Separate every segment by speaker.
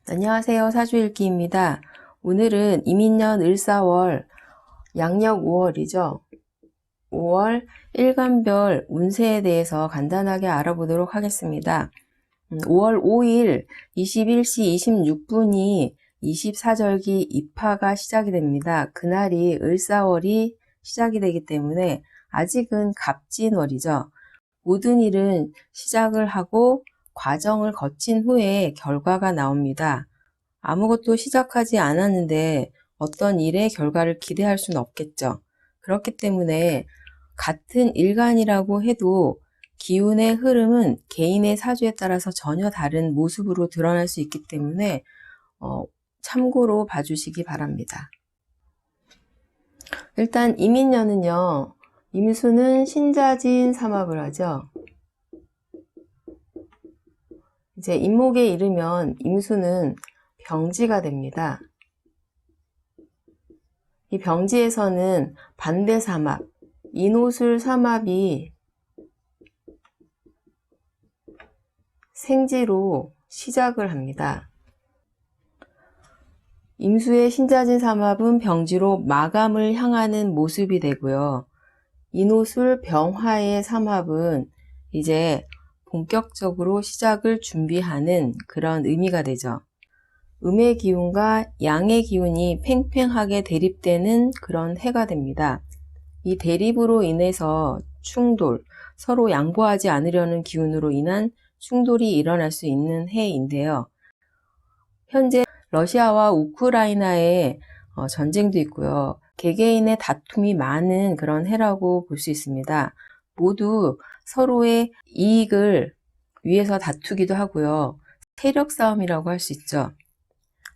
Speaker 1: 안녕하세요. 사주일기입니다. 오늘은 이민년 을사월 양력 5월이죠. 5월 일간별 운세에 대해서 간단하게 알아보도록 하겠습니다. 5월 5일 21시 26분이 24절기 입하가 시작이 됩니다. 그날이 을사월이 시작이 되기 때문에 아직은 갑진월이죠. 모든 일은 시작을 하고 과정을 거친 후에 결과가 나옵니다. 아무것도 시작하지 않았는데 어떤 일의 결과를 기대할 수는 없겠죠. 그렇기 때문에 같은 일간이라고 해도 기운의 흐름은 개인의 사주에 따라서 전혀 다른 모습으로 드러날 수 있기 때문에 참고로 봐주시기 바랍니다. 일단 이민년은요. 임수는 신자진 삼합을 하죠. 이제 임목에 이르면 임수는 병지가 됩니다. 이 병지에서는 반대 삼합, 인호술 삼합이 생지로 시작을 합니다. 임수의 신자진 삼합은 병지로 마감을 향하는 모습이 되고요. 인호술 병화의 삼합은 이제 본격적으로 시작을 준비하는 그런 의미가 되죠. 음의 기운과 양의 기운이 팽팽하게 대립되는 그런 해가 됩니다. 이 대립으로 인해서 충돌, 서로 양보하지 않으려는 기운으로 인한 충돌이 일어날 수 있는 해인데요. 현재 러시아와 우크라이나의 전쟁도 있고요. 개개인의 다툼이 많은 그런 해라고 볼 수 있습니다. 모두 서로의 이익을 위해서 다투기도 하고요. 세력 싸움이라고 할 수 있죠.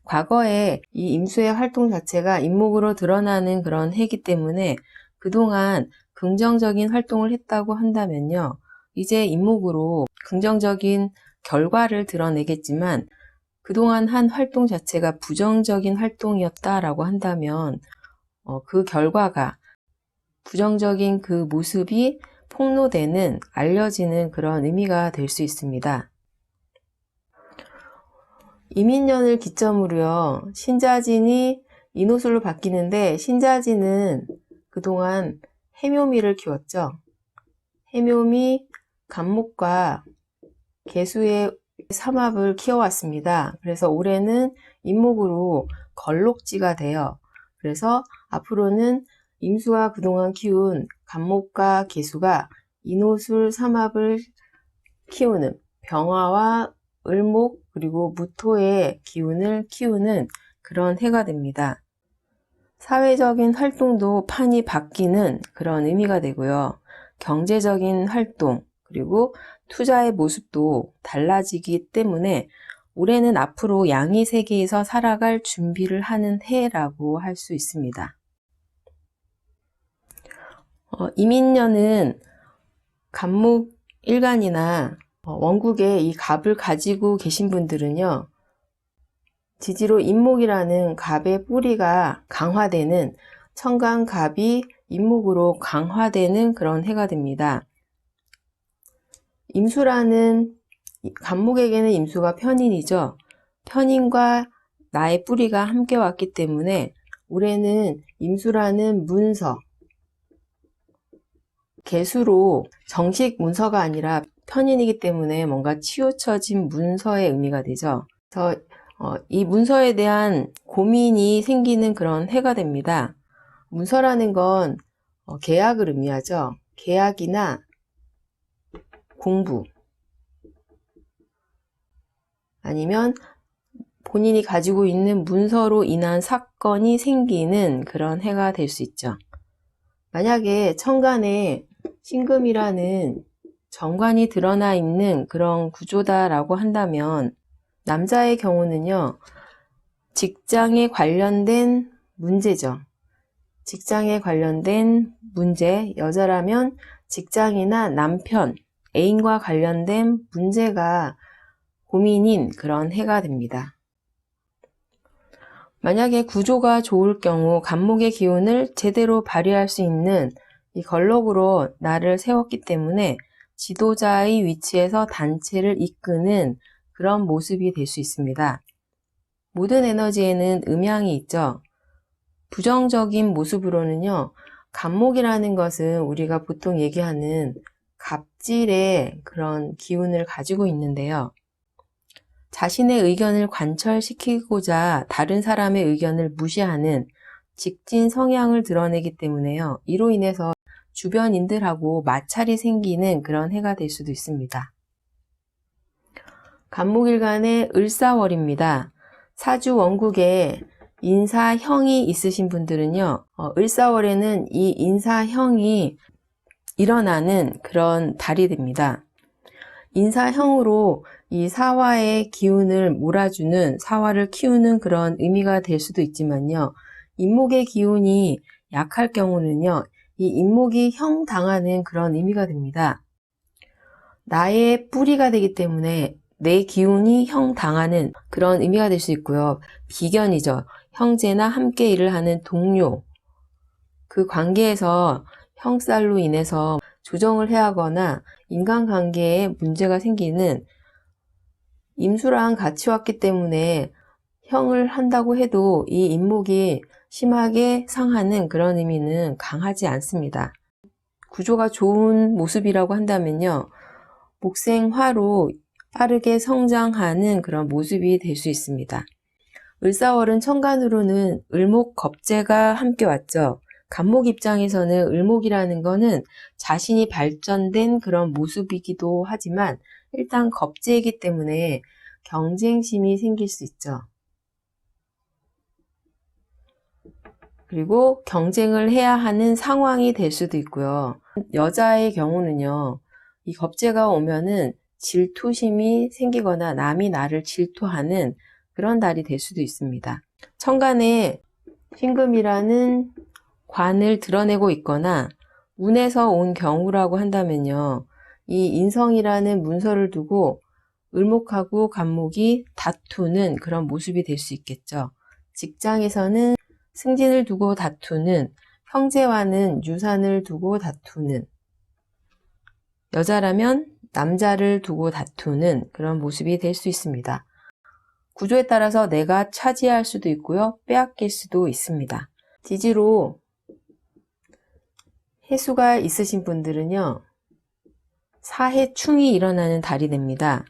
Speaker 1: 과거에 이 임수의 활동 자체가 임목으로 드러나는 그런 해이기 때문에 그동안 긍정적인 활동을 했다고 한다면요. 이제 임목으로 긍정적인 결과를 드러내겠지만 그동안 한 활동 자체가 부정적인 활동이었다라고 한다면 그 결과가 부정적인 그 모습이 폭로되는, 알려지는 그런 의미가 될 수 있습니다. 이민년을 기점으로요. 신자진이 인호술로 바뀌는데 신자진은 그동안 해묘미를 키웠죠. 해묘미, 간목과 개수의 삼합을 키워왔습니다. 그래서 올해는 임목으로 걸록지가 돼요. 그래서 앞으로는 임수가 그동안 키운 간목과 개수가 인호술 삼합을 키우는 병화와 을목 그리고 무토의 기운을 키우는 그런 해가 됩니다. 사회적인 활동도 판이 바뀌는 그런 의미가 되고요. 경제적인 활동 그리고 투자의 모습도 달라지기 때문에 올해는 앞으로 양의 세계에서 살아갈 준비를 하는 해라고 할 수 있습니다. 이민년은 간목 일간이나 원국에 이 갑을 가지고 계신 분들은요. 지지로 임목이라는 갑의 뿌리가 강화되는 천간갑이 임목으로 강화되는 그런 해가 됩니다. 임수라는 간목에게는 임수가 편인이죠. 편인과 나의 뿌리가 함께 왔기 때문에 올해는 임수라는 문서, 개수로 정식 문서가 아니라 편인이기 때문에 뭔가 치우쳐진 문서의 의미가 되죠. 그래서 이 문서에 대한 고민이 생기는 그런 해가 됩니다. 문서라는 건 계약을 의미하죠. 계약이나 공부 아니면 본인이 가지고 있는 문서로 인한 사건이 생기는 그런 해가 될 수 있죠. 만약에 천간에 신금이라는 정관이 드러나 있는 그런 구조다라고 한다면 남자의 경우는요. 직장에 관련된 문제죠. 직장에 관련된 문제, 여자라면 직장이나 남편, 애인과 관련된 문제가 고민인 그런 해가 됩니다. 만약에 구조가 좋을 경우 간목의 기운을 제대로 발휘할 수 있는 이 걸록으로 나를 세웠기 때문에 지도자의 위치에서 단체를 이끄는 그런 모습이 될 수 있습니다. 모든 에너지에는 음양이 있죠. 부정적인 모습으로는요, 간목이라는 것은 우리가 보통 얘기하는 갑질의 그런 기운을 가지고 있는데요. 자신의 의견을 관철시키고자 다른 사람의 의견을 무시하는 직진 성향을 드러내기 때문에요. 이로 인해서 주변인들하고 마찰이 생기는 그런 해가 될 수도 있습니다. 간목일간의 을사월입니다. 사주 원국에 인사형이 있으신 분들은요, 을사월에는 이 인사형이 일어나는 그런 달이 됩니다. 인사형으로 이 사화의 기운을 몰아주는, 사화를 키우는 그런 의미가 될 수도 있지만요, 인목의 기운이 약할 경우는요, 이 인목이 형 당하는 그런 의미가 됩니다. 나의 뿌리가 되기 때문에 내 기운이 형 당하는 그런 의미가 될 수 있고요. 비견이죠. 형제나 함께 일을 하는 동료. 그 관계에서 형살로 인해서 조정을 해야 하거나 인간관계에 문제가 생기는, 임수랑 같이 왔기 때문에 형을 한다고 해도 이 인목이 심하게 상하는 그런 의미는 강하지 않습니다. 구조가 좋은 모습이라고 한다면요, 목생화로 빠르게 성장하는 그런 모습이 될 수 있습니다. 을사월은 천간으로는 을목 겁재가 함께 왔죠. 간목 입장에서는 을목이라는 거는 자신이 발전된 그런 모습이기도 하지만 일단 겁재이기 때문에 경쟁심이 생길 수 있죠. 그리고 경쟁을 해야 하는 상황이 될 수도 있고요. 여자의 경우는요, 이 겁재가 오면은 질투심이 생기거나 남이 나를 질투하는 그런 달이 될 수도 있습니다. 천간에 신금이라는 관을 드러내고 있거나 운에서 온 경우라고 한다면요, 이 인성이라는 문서를 두고 을목하고 간목이 다투는 그런 모습이 될 수 있겠죠. 직장에서는 승진을 두고 다투는, 형제와는 유산을 두고 다투는, 여자라면 남자를 두고 다투는 그런 모습이 될 수 있습니다. 구조에 따라서 내가 차지할 수도 있고요, 빼앗길 수도 있습니다. 지지로 해수가 있으신 분들은요, 사해충이 일어나는 달이 됩니다.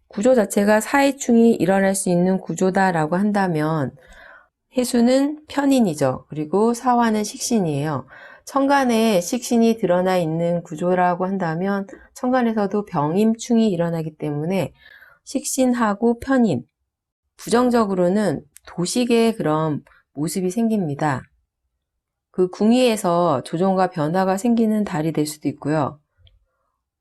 Speaker 1: 구조 자체가 사해충이 일어날 수 있는 구조다라고 한다면 해수는 편인이죠. 그리고 사화는 식신이에요. 천간에 식신이 드러나 있는 구조라고 한다면 천간에서도 병임충이 일어나기 때문에 식신하고 편인, 부정적으로는 도식의 그런 모습이 생깁니다. 그 궁위에서 조정과 변화가 생기는 달이 될 수도 있고요.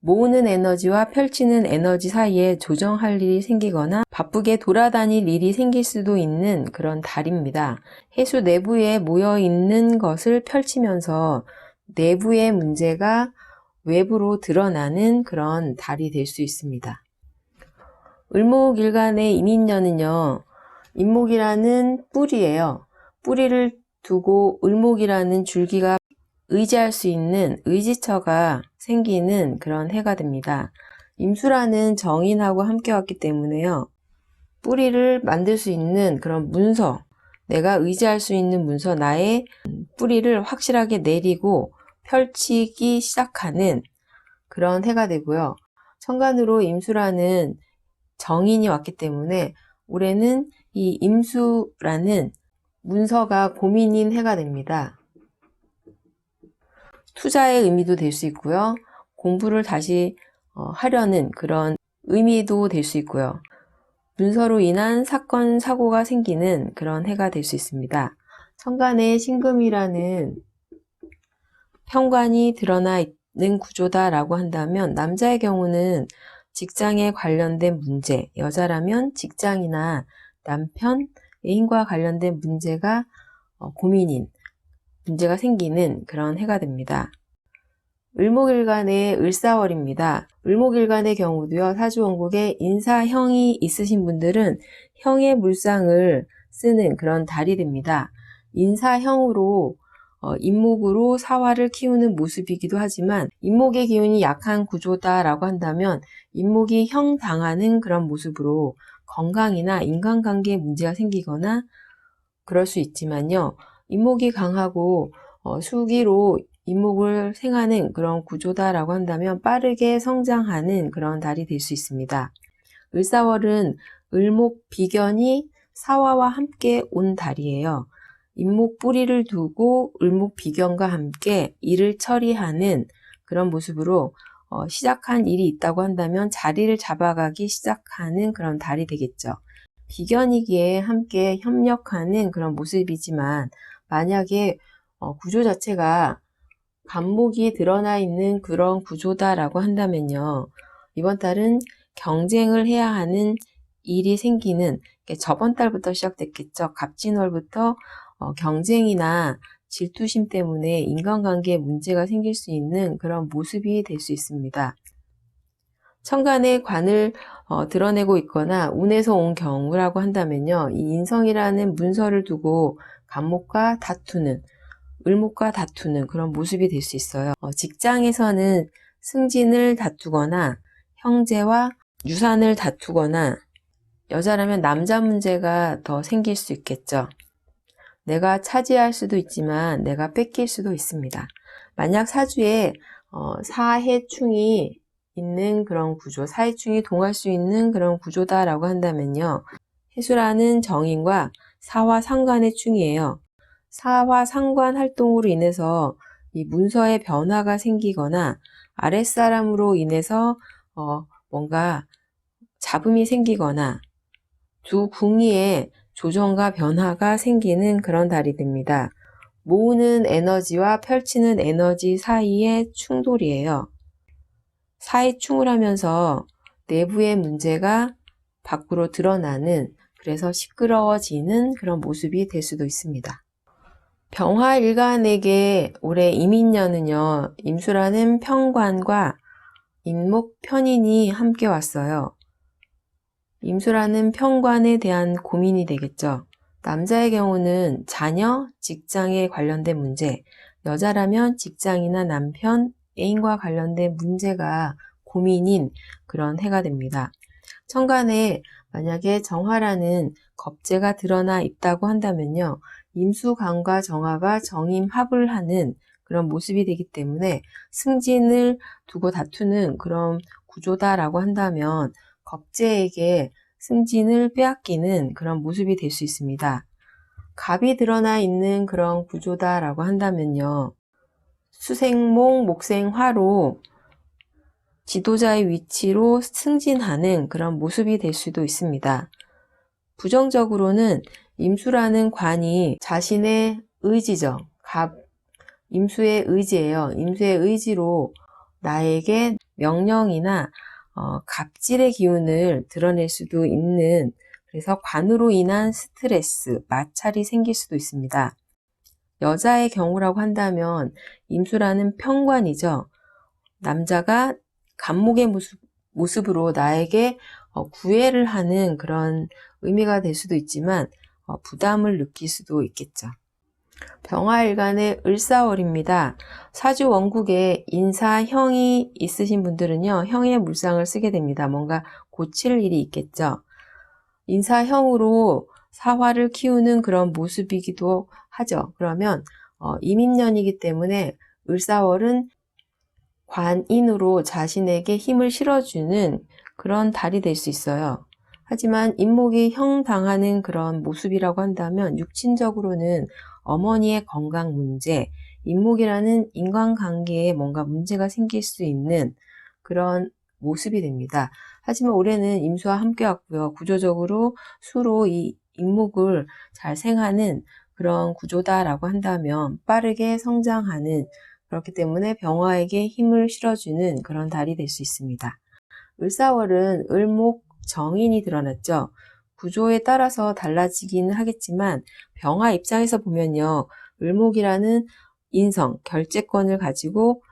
Speaker 1: 모으는 에너지와 펼치는 에너지 사이에 조정할 일이 생기거나 바쁘게 돌아다닐 일이 생길 수도 있는 그런 달입니다. 해수 내부에 모여있는 것을 펼치면서 내부의 문제가 외부로 드러나는 그런 달이 될 수 있습니다. 을목일간의 임인년은요, 임목이라는 뿌리예요. 뿌리를 두고 을목이라는 줄기가 의지할 수 있는 의지처가 생기는 그런 해가 됩니다. 임수라는 정인하고 함께 왔기 때문에요, 뿌리를 만들 수 있는 그런 문서, 내가 의지할 수 있는 문서, 나의 뿌리를 확실하게 내리고 펼치기 시작하는 그런 해가 되고요. 천간으로 임수라는 정인이 왔기 때문에 올해는 이 임수라는 문서가 고민인 해가 됩니다. 투자의 의미도 될 수 있고요. 공부를 다시 하려는 그런 의미도 될 수 있고요. 문서로 인한 사건, 사고가 생기는 그런 해가 될 수 있습니다. 천간에 신금이라는 편관이 드러나 있는 구조다라고 한다면 남자의 경우는 직장에 관련된 문제, 여자라면 직장이나 남편, 애인과 관련된 문제가 고민인, 문제가 생기는 그런 해가 됩니다. 을목일간의 을사월입니다. 을목일간의 경우도요, 사주원국에 인사형이 있으신 분들은 형의 물상을 쓰는 그런 달이 됩니다. 인사형으로 인목으로 사화를 키우는 모습이기도 하지만 인목의 기운이 약한 구조다라고 한다면 인목이 형 당하는 그런 모습으로 건강이나 인간관계에 문제가 생기거나 그럴 수 있지만요. 인목이 강하고 수기로 인목을 생하는 그런 구조다라고 한다면 빠르게 성장하는 그런 달이 될 수 있습니다. 을사월은 을목 비견이 사화와 함께 온 달이에요. 인목 뿌리를 두고 을목 비견과 함께 일을 처리하는 그런 모습으로 시작한 일이 있다고 한다면 자리를 잡아가기 시작하는 그런 달이 되겠죠. 비견이기에 함께 협력하는 그런 모습이지만 만약에 구조 자체가 간목이 드러나 있는 그런 구조다라고 한다면요. 이번 달은 경쟁을 해야 하는 일이 생기는, 저번 달부터 시작됐겠죠. 갑진월부터 경쟁이나 질투심 때문에 인간관계에 문제가 생길 수 있는 그런 모습이 될 수 있습니다. 천간에 관을 드러내고 있거나 운에서 온 경우라고 한다면요. 이 인성이라는 문서를 두고 간목과 다투는, 을목과 다투는 그런 모습이 될 수 있어요. 직장에서는 승진을 다투거나 형제와 유산을 다투거나 여자라면 남자 문제가 더 생길 수 있겠죠. 내가 차지할 수도 있지만 내가 뺏길 수도 있습니다. 만약 사주에 사해충이 있는 그런 구조, 사해충이 동할 수 있는 그런 구조다라고 한다면요. 해수라는 정인과 사화 상관의 충이에요. 사화 상관 활동으로 인해서 이 문서에 변화가 생기거나 아랫사람으로 인해서 뭔가 잡음이 생기거나 두 궁리에 조정과 변화가 생기는 그런 달이 됩니다. 모으는 에너지와 펼치는 에너지 사이의 충돌이에요. 사이충을 하면서 내부의 문제가 밖으로 드러나는, 그래서 시끄러워지는 그런 모습이 될 수도 있습니다. 병화일간에게 올해 임인년은요, 임수라는 편관과 인목 편인이 함께 왔어요. 임수라는 편관에 대한 고민이 되겠죠. 남자의 경우는 자녀, 직장에 관련된 문제, 여자라면 직장이나 남편, 애인과 관련된 문제가 고민인 그런 해가 됩니다. 천간에 만약에 정화라는 겁재가 드러나 있다고 한다면요. 임수간과 정화가 정임합을 하는 그런 모습이 되기 때문에 승진을 두고 다투는 그런 구조다라고 한다면 겁재에게 승진을 빼앗기는 그런 모습이 될 수 있습니다. 갑이 드러나 있는 그런 구조다라고 한다면요. 수생목, 목생화로 지도자의 위치로 승진하는 그런 모습이 될 수도 있습니다. 부정적으로는 임수라는 관이 자신의 의지죠. 임수의 의지예요. 임수의 의지로 나에게 명령이나 갑질의 기운을 드러낼 수도 있는, 그래서 관으로 인한 스트레스, 마찰이 생길 수도 있습니다. 여자의 경우라고 한다면 임수라는 편관이죠. 남자가 간목의 모습으로 나에게 구애를 하는 그런 의미가 될 수도 있지만 부담을 느낄 수도 있겠죠. 병화일간의 을사월입니다. 사주 원국에 인사형이 있으신 분들은요, 형의 물상을 쓰게 됩니다. 뭔가 고칠 일이 있겠죠. 인사형으로 사화를 키우는 그런 모습이기도 하죠. 그러면 임인년이기 때문에 을사월은 관인으로 자신에게 힘을 실어주는 그런 달이 될 수 있어요. 하지만 인목이 형 당하는 그런 모습이라고 한다면 육친적으로는 어머니의 건강 문제, 인목이라는 인간관계에 뭔가 문제가 생길 수 있는 그런 모습이 됩니다. 하지만 올해는 임수와 함께 왔고요. 구조적으로 수로 이 인목을 잘 생하는 그런 구조다라고 한다면 빠르게 성장하는, 그렇기 때문에 병화에게 힘을 실어주는 그런 달이 될 수 있습니다. 을사월은 을목 정인이 드러났죠. 구조에 따라서 달라지긴 하겠지만 병화 입장에서 보면요. 을목이라는 인성, 결재권을 가지고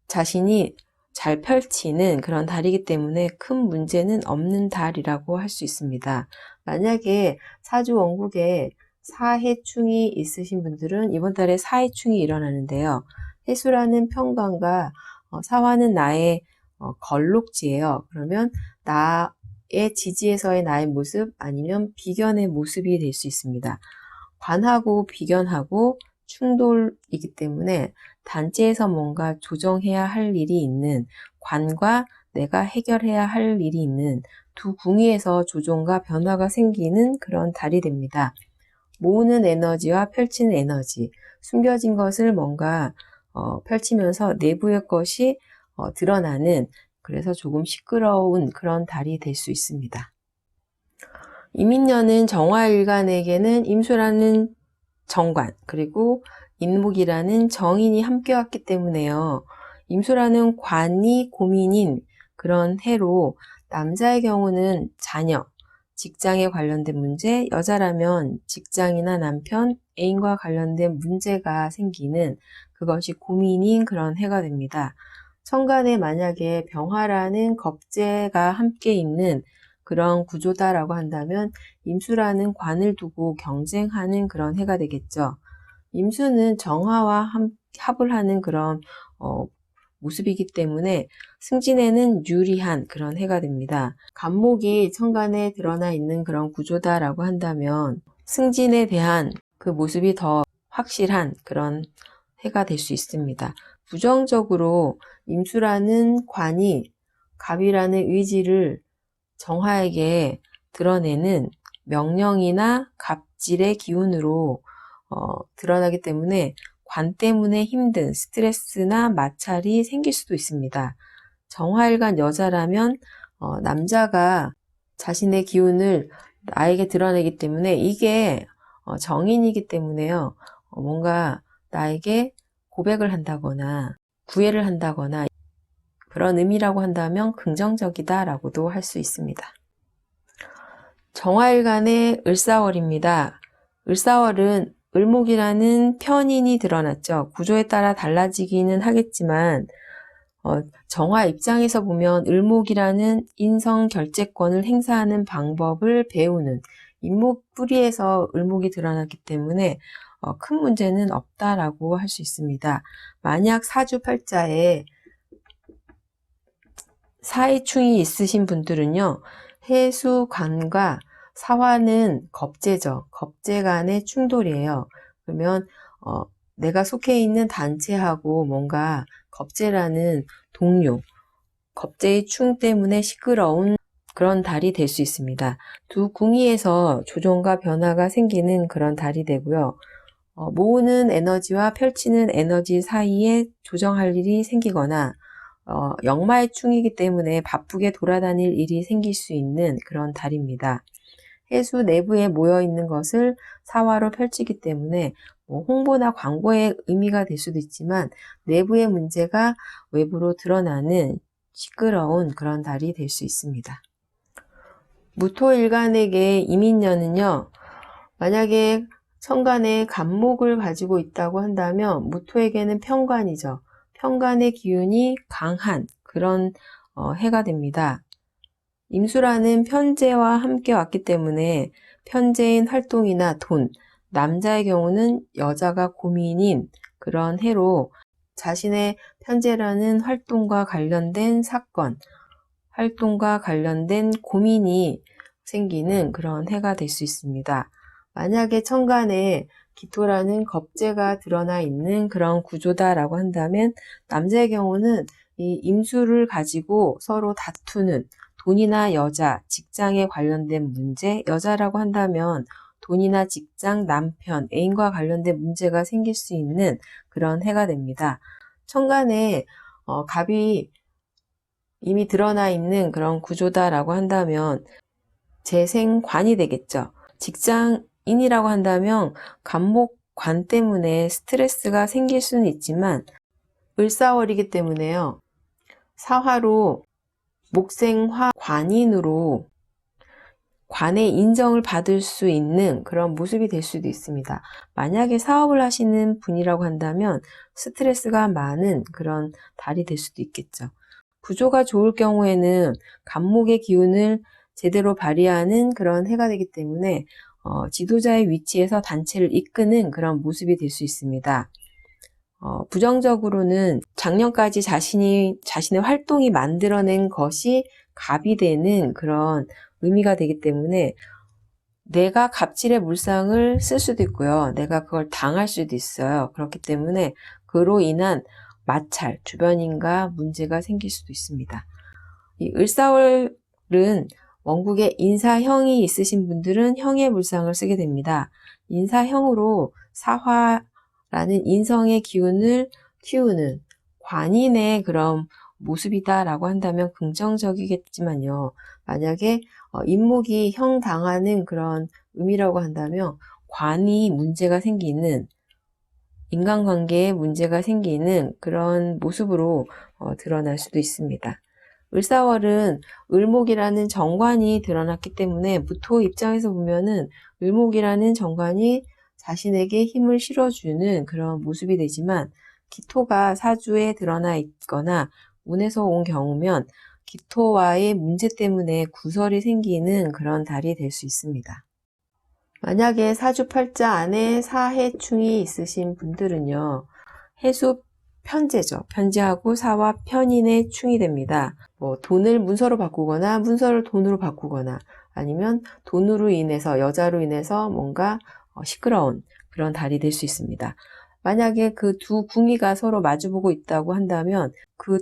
Speaker 1: 자신이 잘 펼치는 그런 달이기 때문에 큰 문제는 없는 달이라고 할 수 있습니다. 만약에 사주 원국에 사해충이 있으신 분들은 이번 달에 사해충이 일어나는데요. 해수라는 편관과 사화는 나의 걸록지예요. 그러면 나의 지지에서의 나의 모습 아니면 비견의 모습이 될 수 있습니다. 관하고 비견하고 충돌이기 때문에 단체에서 뭔가 조정해야 할 일이 있는, 관과 내가 해결해야 할 일이 있는 두 궁위에서 조정과 변화가 생기는 그런 달이 됩니다. 모으는 에너지와 펼치는 에너지, 숨겨진 것을 뭔가 펼치면서 내부의 것이 드러나는, 그래서 조금 시끄러운 그런 달이 될 수 있습니다. 이민년은 정화일간에게는 임수라는 정관, 그리고 인목이라는 정인이 함께 왔기 때문에요. 임수라는 관이 고민인 그런 해로 남자의 경우는 자녀, 직장에 관련된 문제, 여자라면 직장이나 남편, 애인과 관련된 문제가 생기는 그것이 고민인 그런 해가 됩니다. 천간에 만약에 병화라는 겁재가 함께 있는 그런 구조다라고 한다면 임수라는 관을 두고 경쟁하는 그런 해가 되겠죠. 임수는 정화와 합을 하는 그런 모습이기 때문에 승진에는 유리한 그런 해가 됩니다. 간목이 천간에 드러나 있는 그런 구조다라고 한다면 승진에 대한 그 모습이 더 확실한 그런 해가 될 수 있습니다. 부정적으로 임수라는 관이 갑이라는 의지를 정화에게 드러내는 명령이나 갑질의 기운으로 드러나기 때문에 관 때문에 힘든 스트레스나 마찰이 생길 수도 있습니다. 정화일간 여자라면 남자가 자신의 기운을 나에게 드러내기 때문에 이게 정인이기 때문에요. 뭔가 나에게 고백을 한다거나 구애를 한다거나 그런 의미라고 한다면 긍정적이다라고도 할 수 있습니다. 정화일간의 을사월입니다. 을사월은 을목이라는 편인이 드러났죠. 구조에 따라 달라지기는 하겠지만 정화 입장에서 보면 을목이라는 인성 결재권을 행사하는 방법을 배우는 인목 뿌리에서 을목이 드러났기 때문에 큰 문제는 없다라고 할 수 있습니다. 만약 사주팔자에 사해충이 있으신 분들은요, 해수관과 사화는 겁재죠. 겁재 간의 충돌이에요. 그러면 내가 속해 있는 단체하고 뭔가 겁재라는 동료, 겁재의 충 때문에 시끄러운 그런 달이 될 수 있습니다. 두 궁위에서 조정과 변화가 생기는 그런 달이 되고요. 모으는 에너지와 펼치는 에너지 사이에 조정할 일이 생기거나 역마의 충이기 때문에 바쁘게 돌아다닐 일이 생길 수 있는 그런 달입니다. 해수 내부에 모여있는 것을 사화로 펼치기 때문에 홍보나 광고의 의미가 될 수도 있지만 내부의 문제가 외부로 드러나는 시끄러운 그런 달이 될 수 있습니다. 무토일간에게 이민년은요, 만약에 천간에 간목을 가지고 있다고 한다면 무토에게는 편관이죠. 편관의 기운이 강한 그런 해가 됩니다. 임수라는 편재와 함께 왔기 때문에 편재인 활동이나 돈, 남자의 경우는 여자가 고민인 그런 해로 자신의 편재라는 활동과 관련된 사건, 활동과 관련된 고민이 생기는 그런 해가 될 수 있습니다. 만약에 천간에 기토라는 겁재가 드러나 있는 그런 구조다라고 한다면 남자의 경우는 이 임수를 가지고 서로 다투는 돈이나 여자, 직장에 관련된 문제, 여자라고 한다면 돈이나 직장, 남편, 애인과 관련된 문제가 생길 수 있는 그런 해가 됩니다. 천간에 갑이 이미 드러나 있는 그런 구조다라고 한다면 재생관이 되겠죠. 직장인이라고 한다면 간목관 때문에 스트레스가 생길 수는 있지만 을사월이기 때문에요. 사화로 목생화 관인으로 관의 인정을 받을 수 있는 그런 모습이 될 수도 있습니다. 만약에 사업을 하시는 분이라고 한다면 스트레스가 많은 그런 달이 될 수도 있겠죠. 구조가 좋을 경우에는 간목의 기운을 제대로 발휘하는 그런 해가 되기 때문에 지도자의 위치에서 단체를 이끄는 그런 모습이 될 수 있습니다. 부정적으로는 작년까지 자신의 활동이 만들어낸 것이 갑이 되는 그런 의미가 되기 때문에 내가 갑질의 물상을 쓸 수도 있고요. 내가 그걸 당할 수도 있어요. 그렇기 때문에 그로 인한 마찰, 주변인과 문제가 생길 수도 있습니다. 이 을사월은 원국에 인사형이 있으신 분들은 형의 물상을 쓰게 됩니다. 인사형으로 사화라는 인성의 기운을 키우는 관인의 그런 모습이다라고 한다면 긍정적이겠지만요. 만약에 인목이 형 당하는 그런 의미라고 한다면 관이 문제가 생기는, 인간관계에 문제가 생기는 그런 모습으로 드러날 수도 있습니다. 을사월은 을목이라는 정관이 드러났기 때문에 무토 입장에서 보면은 을목이라는 정관이 자신에게 힘을 실어주는 그런 모습이 되지만, 기토가 사주에 드러나 있거나 운에서 온 경우면 기토와의 문제 때문에 구설이 생기는 그런 달이 될 수 있습니다. 만약에 사주팔자 안에 사해충이 있으신 분들은요, 해수 편제죠. 편제하고 사와 편인의 충이 됩니다. 돈을 문서로 바꾸거나 문서를 돈으로 바꾸거나 아니면 돈으로 인해서, 여자로 인해서 뭔가 시끄러운 그런 달이 될 수 있습니다. 만약에 그 두 궁이가 서로 마주보고 있다고 한다면 그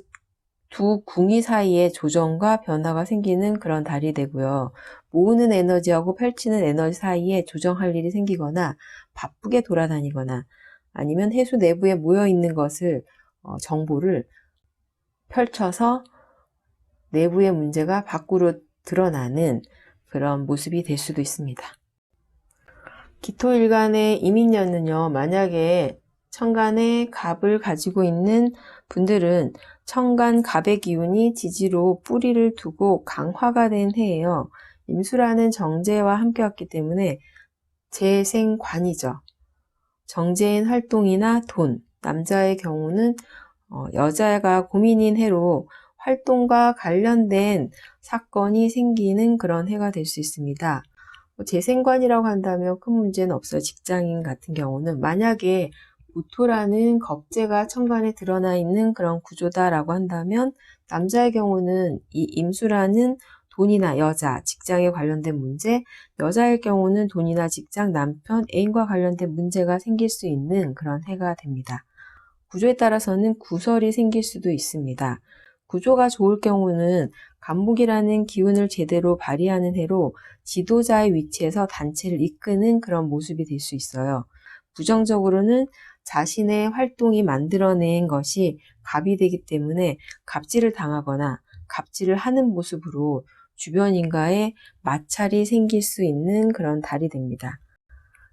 Speaker 1: 두 궁이 사이에 조정과 변화가 생기는 그런 달이 되고요. 모으는 에너지하고 펼치는 에너지 사이에 조정할 일이 생기거나 바쁘게 돌아다니거나 아니면 해수 내부에 모여 있는 것을 정보를 펼쳐서 내부의 문제가 밖으로 드러나는 그런 모습이 될 수도 있습니다. 기토일간의 이민년은요, 만약에 천간에 갑을 가지고 있는 분들은 천간 갑의 기운이 지지로 뿌리를 두고 강화가 된 해예요. 임수라는 정제와 함께 왔기 때문에 재생관이죠. 정제인 활동이나 돈, 남자의 경우는 여자가 고민인 해로 활동과 관련된 사건이 생기는 그런 해가 될 수 있습니다. 재생관이라고 한다면 큰 문제는 없어요. 직장인 같은 경우는 만약에 무토라는 겁재가 천간에 드러나 있는 그런 구조다라고 한다면 남자의 경우는 이 임수라는 돈이나 여자, 직장에 관련된 문제, 여자의 경우는 돈이나 직장, 남편, 애인과 관련된 문제가 생길 수 있는 그런 해가 됩니다. 구조에 따라서는 구설이 생길 수도 있습니다. 구조가 좋을 경우는 간목이라는 기운을 제대로 발휘하는 해로 지도자의 위치에서 단체를 이끄는 그런 모습이 될 수 있어요. 부정적으로는 자신의 활동이 만들어낸 것이 갑이 되기 때문에 갑질을 당하거나 갑질을 하는 모습으로 주변인과의 마찰이 생길 수 있는 그런 달이 됩니다.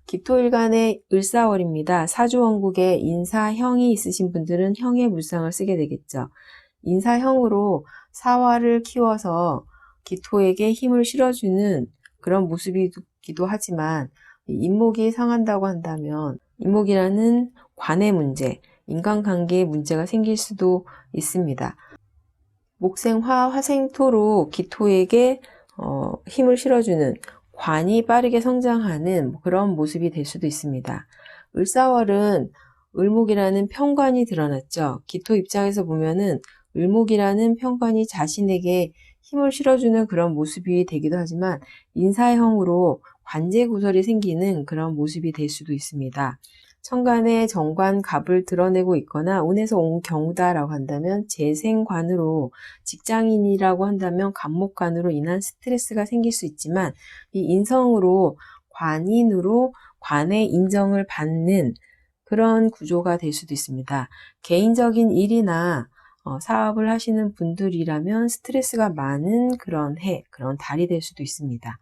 Speaker 1: 기토일간의 을사월입니다. 사주원국에 인사형이 있으신 분들은 형의 물상을 쓰게 되겠죠. 인사형으로 사화를 키워서 기토에게 힘을 실어주는 그런 모습이기도 하지만 인목이 상한다고 한다면 인목이라는 관의 문제, 인간관계에 문제가 생길 수도 있습니다. 목생화, 화생토로 기토에게 힘을 실어주는 관이 빠르게 성장하는 그런 모습이 될 수도 있습니다. 을사월은 을목이라는 편관이 드러났죠. 기토 입장에서 보면은 을목이라는 편관이 자신에게 힘을 실어주는 그런 모습이 되기도 하지만 인사형으로 관제 구설이 생기는 그런 모습이 될 수도 있습니다. 천간에 정관 갑을 드러내고 있거나 운에서 온 경우다라고 한다면 재생관으로, 직장인이라고 한다면 간목관으로 인한 스트레스가 생길 수 있지만 이 인성으로 관인으로 관의 인정을 받는 그런 구조가 될 수도 있습니다. 개인적인 일이나 사업을 하시는 분들이라면 스트레스가 많은 그런 해, 그런 달이 될 수도 있습니다.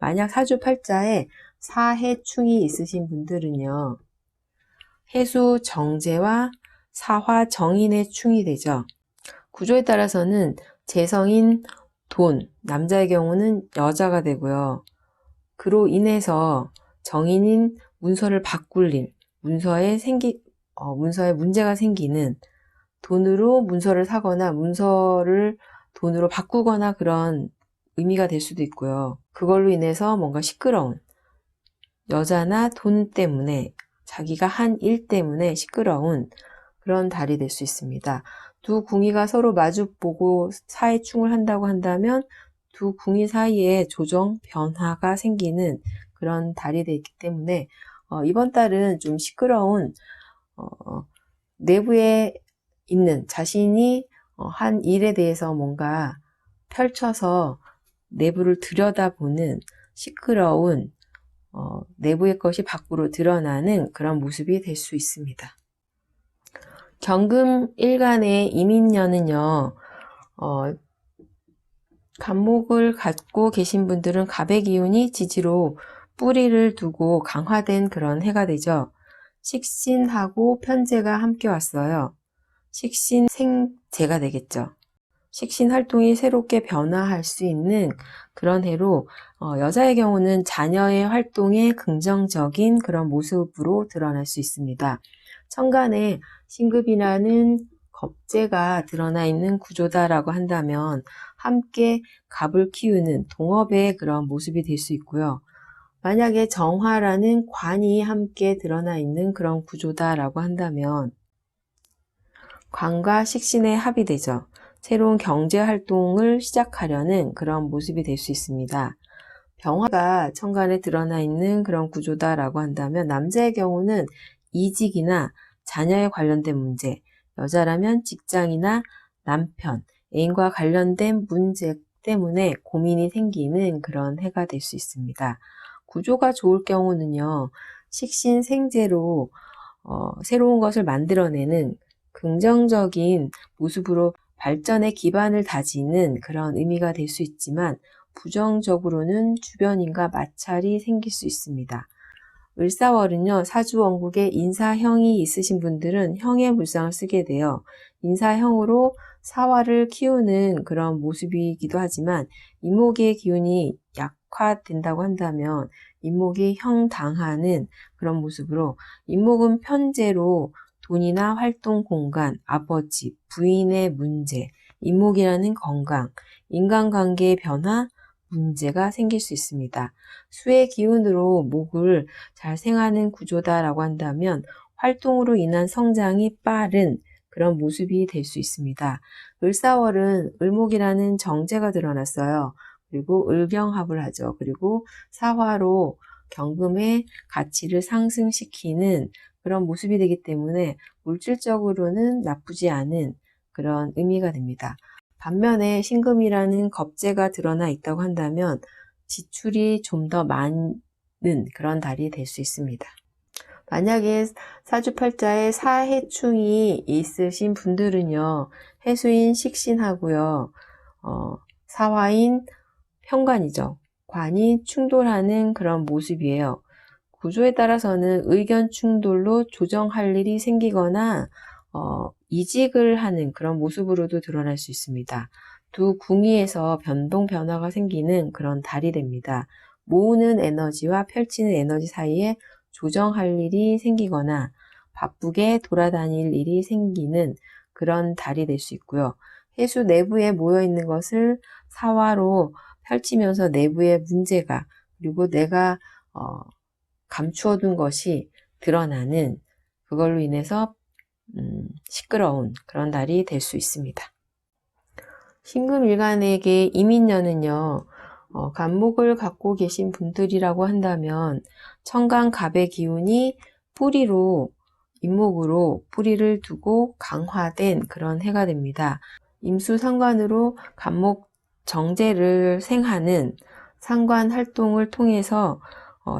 Speaker 1: 만약 사주팔자에 사해충이 있으신 분들은요, 해수 정제와 사화 정인의 충이 되죠. 구조에 따라서는 재성인 돈, 남자의 경우는 여자가 되고요. 그로 인해서 정인인 문서를 바꿀 일, 문서에 문제가 생기는, 돈으로 문서를 사거나 문서를 돈으로 바꾸거나 그런 의미가 될 수도 있고요. 그걸로 인해서 뭔가 시끄러운, 여자나 돈 때문에, 자기가 한 일 때문에 시끄러운 그런 달이 될 수 있습니다. 두 궁이가 서로 마주보고 사회충을 한다고 한다면 두 궁이 사이에 조정, 변화가 생기는 그런 달이 되기 때문에 이번 달은 좀 시끄러운 내부에 있는 자신이 한 일에 대해서 뭔가 펼쳐서 내부를 들여다보는 시끄러운 내부의 것이 밖으로 드러나는 그런 모습이 될 수 있습니다. 경금 일간의 이민년은요, 간목을 갖고 계신 분들은 갑의 기운이 지지로 뿌리를 두고 강화된 그런 해가 되죠. 식신하고 편재가 함께 왔어요. 식신 생재가 되겠죠. 식신 활동이 새롭게 변화할 수 있는 그런 해로 여자의 경우는 자녀의 활동에 긍정적인 그런 모습으로 드러날 수 있습니다. 천간에 신급이라는 겁재가 드러나 있는 구조다라고 한다면 함께 갑을 키우는 동업의 그런 모습이 될 수 있고요. 만약에 정화라는 관이 함께 드러나 있는 그런 구조다라고 한다면 관과 식신의 합이 되죠. 새로운 경제 활동을 시작하려는 그런 모습이 될 수 있습니다. 병화가 천간에 드러나 있는 그런 구조다라고 한다면 남자의 경우는 이직이나 자녀에 관련된 문제, 여자라면 직장이나 남편, 애인과 관련된 문제 때문에 고민이 생기는 그런 해가 될 수 있습니다. 구조가 좋을 경우는요, 식신생재로 새로운 것을 만들어내는 긍정적인 모습으로 발전의 기반을 다지는 그런 의미가 될 수 있지만 부정적으로는 주변인과 마찰이 생길 수 있습니다. 을사월은요, 사주원국에 인사형이 있으신 분들은 형의 물상을 쓰게 돼요. 인사형으로 사화를 키우는 그런 모습이기도 하지만 인목의 기운이 약화된다고 한다면 인목이 형당하는 그런 모습으로 인목은 편재로 돈이나 활동 공간, 아버지, 부인의 문제, 인목이라는 건강, 인간관계의 변화, 문제가 생길 수 있습니다. 수의 기운으로 목을 잘 생하는 구조다라고 한다면 활동으로 인한 성장이 빠른 그런 모습이 될 수 있습니다. 을사월은 을목이라는 정제가 드러났어요. 그리고 을경합을 하죠. 그리고 사화로 경금의 가치를 상승시키는 그런 모습이 되기 때문에 물질적으로는 나쁘지 않은 그런 의미가 됩니다. 반면에 신금이라는 겁재가 드러나 있다고 한다면 지출이 좀 더 많은 그런 달이 될 수 있습니다. 만약에 사주팔자에 사해충이 있으신 분들은요, 해수인 식신하고요, 사화인 편관이죠. 관이 충돌하는 그런 모습이에요. 구조에 따라서는 의견 충돌로 조정할 일이 생기거나 이직을 하는 그런 모습으로도 드러날 수 있습니다. 두 궁위에서 변동 변화가 생기는 그런 달이 됩니다. 모으는 에너지와 펼치는 에너지 사이에 조정할 일이 생기거나 바쁘게 돌아다닐 일이 생기는 그런 달이 될 수 있고요. 해수 내부에 모여 있는 것을 사화로 펼치면서 내부의 문제가 그리고 내가 감추어둔 것이 드러나는 그걸로 인해서 시끄러운 그런 달이 될 수 있습니다. 신금일간에게 이민년은요, 간목을 갖고 계신 분들이라고 한다면 천간갑의 기운이 뿌리로 임목으로 뿌리를 두고 강화된 그런 해가 됩니다. 임수상관으로 간목 정제를 생하는 상관 활동을 통해서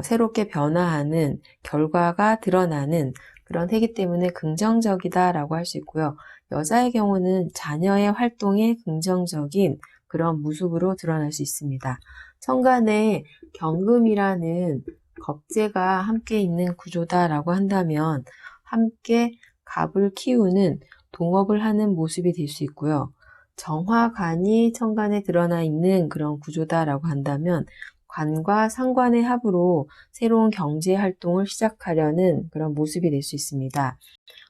Speaker 1: 새롭게 변화하는 결과가 드러나는 그런 해이기 때문에 긍정적이다라고 할 수 있고요. 여자의 경우는 자녀의 활동에 긍정적인 그런 모습으로 드러날 수 있습니다. 천간에 경금이라는 겁재가 함께 있는 구조다라고 한다면 함께 갑을 키우는 동업을 하는 모습이 될 수 있고요. 정화관이 천간에 드러나 있는 그런 구조다라고 한다면 관과 상관의 합으로 새로운 경제 활동을 시작하려는 그런 모습이 될 수 있습니다.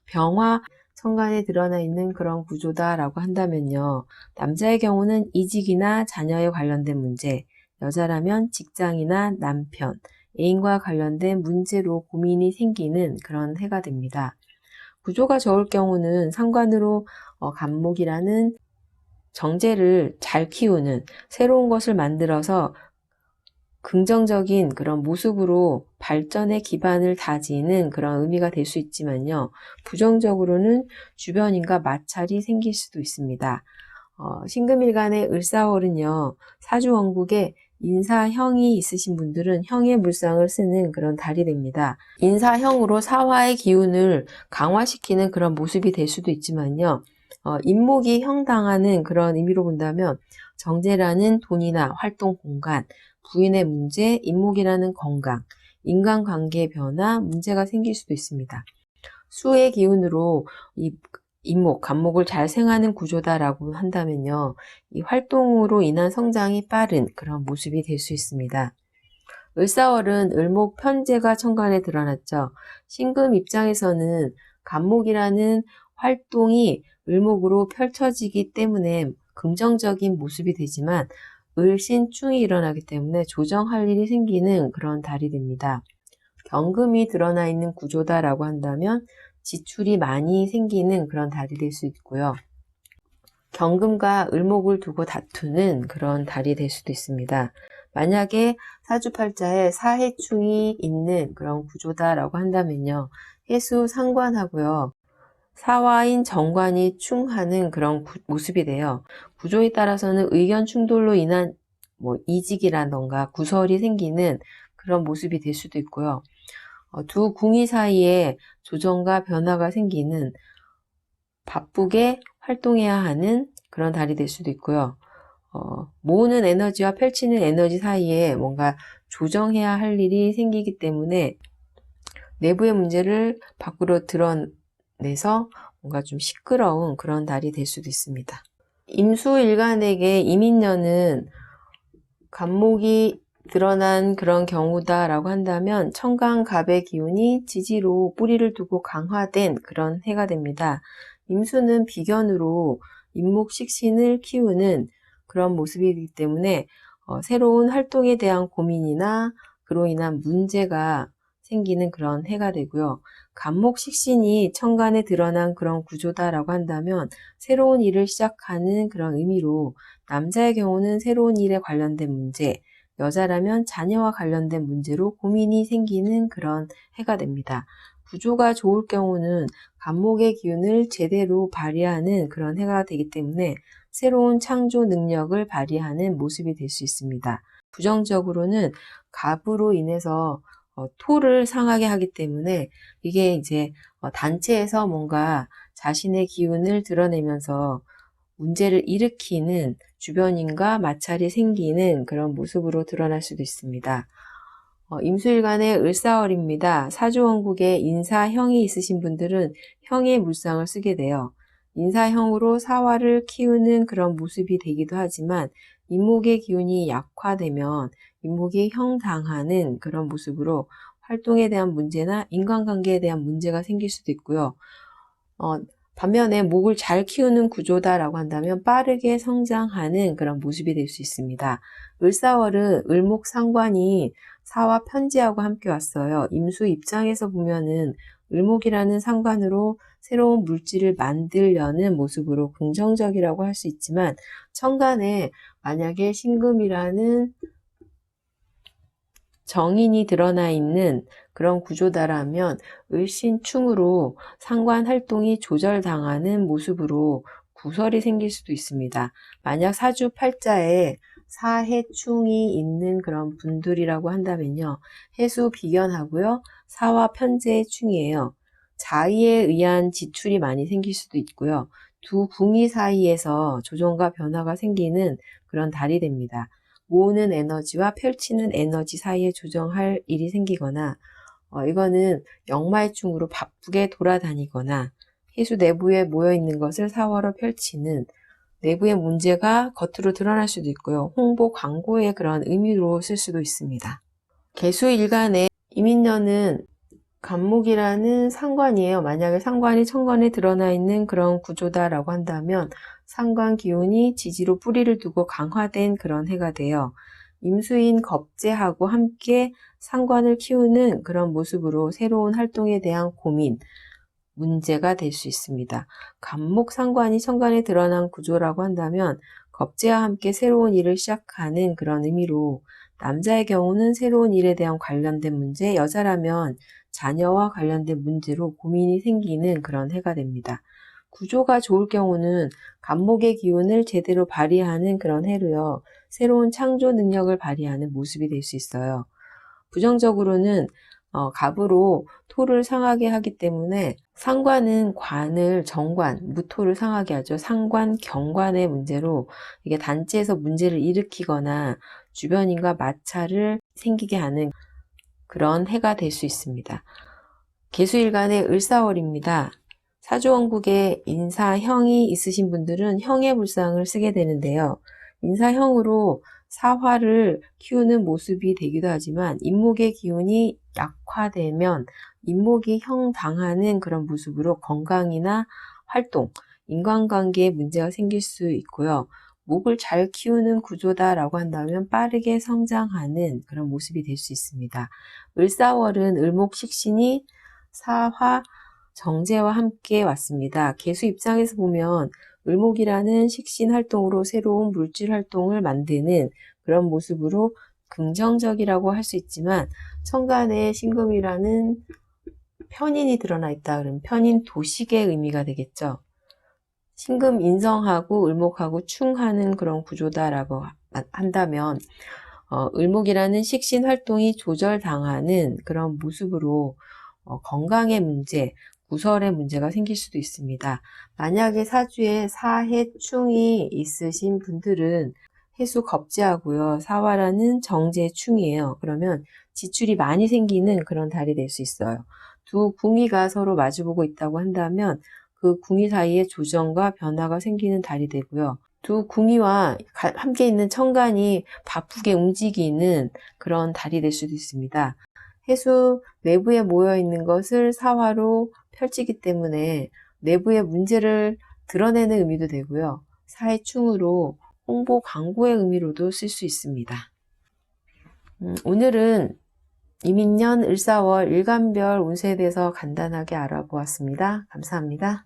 Speaker 1: 병화 천간에 드러나 있는 그런 구조다라고 한다면요. 남자의 경우는 이직이나 자녀에 관련된 문제, 여자라면 직장이나 남편, 애인과 관련된 문제로 고민이 생기는 그런 해가 됩니다. 구조가 좋을 경우는 상관으로 간목이라는 정제를 잘 키우는 새로운 것을 만들어서 긍정적인 그런 모습으로 발전의 기반을 다지는 그런 의미가 될 수 있지만요. 부정적으로는 주변인과 마찰이 생길 수도 있습니다. 신금일간의 을사월은요. 사주원국에 인사형이 있으신 분들은 형의 물상을 쓰는 그런 달이 됩니다. 인사형으로 사화의 기운을 강화시키는 그런 모습이 될 수도 있지만요. 인목이 형당하는 그런 의미로 본다면 정제라는 돈이나 활동 공간, 부인의 문제, 인목이라는 건강, 인간관계의 변화, 문제가 생길 수도 있습니다. 수의 기운으로 이 인목, 간목을 잘 생하는 구조다라고 한다면요. 이 활동으로 인한 성장이 빠른 그런 모습이 될 수 있습니다. 을사월은 을목 편제가 천간에 드러났죠. 신금 입장에서는 간목이라는 활동이 을목으로 펼쳐지기 때문에 긍정적인 모습이 되지만 을신충이 일어나기 때문에 조정할 일이 생기는 그런 달이 됩니다. 경금이 드러나 있는 구조다라고 한다면 지출이 많이 생기는 그런 달이 될 수 있고요. 경금과 을목을 두고 다투는 그런 달이 될 수도 있습니다. 만약에 사주팔자에 사해충이 있는 그런 구조다라고 한다면요. 해수 상관하고요. 사화인 정관이 충하는 그런 모습이 돼요. 구조에 따라서는 의견 충돌로 인한 이직이라던가 구설이 생기는 그런 모습이 될 수도 있고요. 두 궁이 사이에 조정과 변화가 생기는 바쁘게 활동해야 하는 그런 달이 될 수도 있고요. 모으는 에너지와 펼치는 에너지 사이에 뭔가 조정해야 할 일이 생기기 때문에 내부의 문제를 밖으로 드러내서 뭔가 좀 시끄러운 그런 달이 될 수도 있습니다. 임수일간에게 임인년은 간목이 드러난 그런 경우다라고 한다면 천간갑의 기운이 지지로 뿌리를 두고 강화된 그런 해가 됩니다. 임수는 비견으로 임목식신을 키우는 그런 모습이기 때문에 새로운 활동에 대한 고민이나 그로 인한 문제가 생기는 그런 해가 되고요. 간목식신이 천간에 드러난 그런 구조다라고 한다면 새로운 일을 시작하는 그런 의미로 남자의 경우는 새로운 일에 관련된 문제, 여자라면 자녀와 관련된 문제로 고민이 생기는 그런 해가 됩니다. 구조가 좋을 경우는 간목의 기운을 제대로 발휘하는 그런 해가 되기 때문에 새로운 창조 능력을 발휘하는 모습이 될 수 있습니다. 부정적으로는 갑으로 인해서 토를 상하게 하기 때문에 이게 이제 단체에서 뭔가 자신의 기운을 드러내면서 문제를 일으키는 주변인과 마찰이 생기는 그런 모습으로 드러날 수도 있습니다. 임수일간의 을사월입니다. 사주원국에 인사형이 있으신 분들은 형의 물상을 쓰게 돼요. 인사형으로 사화를 키우는 그런 모습이 되기도 하지만 인목의 기운이 약화되면 인목이 형당하는 그런 모습으로 활동에 대한 문제나 인간관계에 대한 문제가 생길 수도 있고요. 반면에 목을 잘 키우는 구조다라고 한다면 빠르게 성장하는 그런 모습이 될 수 있습니다. 을사월은 을목 상관이 사와 편지하고 함께 왔어요. 임수 입장에서 보면은 을목이라는 상관으로 새로운 물질을 만들려는 모습으로 긍정적이라고 할 수 있지만 천간에 만약에 신금이라는 정인이 드러나 있는 그런 구조다라면 을신충으로 상관 활동이 조절당하는 모습으로 구설이 생길 수도 있습니다. 만약 사주 팔자에 사해충이 있는 그런 분들이라고 한다면요. 해수 비견하고요. 사와 편재의 충이에요. 자의에 의한 지출이 많이 생길 수도 있고요. 두 궁이 사이에서 조정과 변화가 생기는 그런 달이 됩니다. 모으는 에너지와 펼치는 에너지 사이에 조정할 일이 생기거나 이거는 역마의충으로 바쁘게 돌아다니거나 해수 내부에 모여있는 것을 사화로 펼치는 내부의 문제가 겉으로 드러날 수도 있고요. 홍보, 광고의 그런 의미로 쓸 수도 있습니다. 개수일간의 임인년은 간목이라는 상관이에요. 만약에 상관이 천간에 드러나 있는 그런 구조다라고 한다면 상관 기운이 지지로 뿌리를 두고 강화된 그런 해가 돼요. 임수인 겁재하고 함께 상관을 키우는 그런 모습으로 새로운 활동에 대한 고민, 문제가 될 수 있습니다. 간목 상관이 천간에 드러난 구조라고 한다면 겁재와 함께 새로운 일을 시작하는 그런 의미로 남자의 경우는 새로운 일에 대한 관련된 문제, 여자라면 자녀와 관련된 문제로 고민이 생기는 그런 해가 됩니다. 구조가 좋을 경우는 간목의 기운을 제대로 발휘하는 그런 해로요. 새로운 창조 능력을 발휘하는 모습이 될 수 있어요. 부정적으로는 갑으로 토를 상하게 하기 때문에 상관은 관을 정관, 무토를 상하게 하죠. 상관, 경관의 문제로 이게 단지에서 문제를 일으키거나 주변인과 마찰을 생기게 하는 그런 해가 될 수 있습니다. 계수일간의 을사월입니다. 사주원국에 인사형이 있으신 분들은 형의 불상을 쓰게 되는데요. 인사형으로 사화를 키우는 모습이 되기도 하지만 인목의 기운이 약화되면 인목이 형 당하는 그런 모습으로 건강이나 활동, 인간관계에 문제가 생길 수 있고요. 목을 잘 키우는 구조다라고 한다면 빠르게 성장하는 그런 모습이 될 수 있습니다. 을사월은 을목식신이 사화, 정제와 함께 왔습니다. 계수 입장에서 보면 을목이라는 식신 활동으로 새로운 물질 활동을 만드는 그런 모습으로 긍정적이라고 할 수 있지만 천간에 신금이라는 편인이 드러나 있다 그러면 편인 도식의 의미가 되겠죠. 신금 인성하고 을목하고 충하는 그런 구조다라고 한다면 을목이라는 식신 활동이 조절당하는 그런 모습으로 건강의 문제, 구설의 문제가 생길 수도 있습니다. 만약에 사주에 사해충이 있으신 분들은 해수 겁재하고요. 사화라는 정제충이에요. 그러면 지출이 많이 생기는 그런 달이 될 수 있어요. 두 궁이가 서로 마주보고 있다고 한다면 그 궁이 사이에 조정과 변화가 생기는 달이 되고요. 두 궁이와 함께 있는 천간이 바쁘게 움직이는 그런 달이 될 수도 있습니다. 해수 내부에 모여 있는 것을 사화로 펼치기 때문에 내부의 문제를 드러내는 의미도 되고요. 사해충으로 홍보 광고의 의미로도 쓸 수 있습니다. 오늘은 이민년 을사월 일간별 운세에 대해서 간단하게 알아보았습니다. 감사합니다.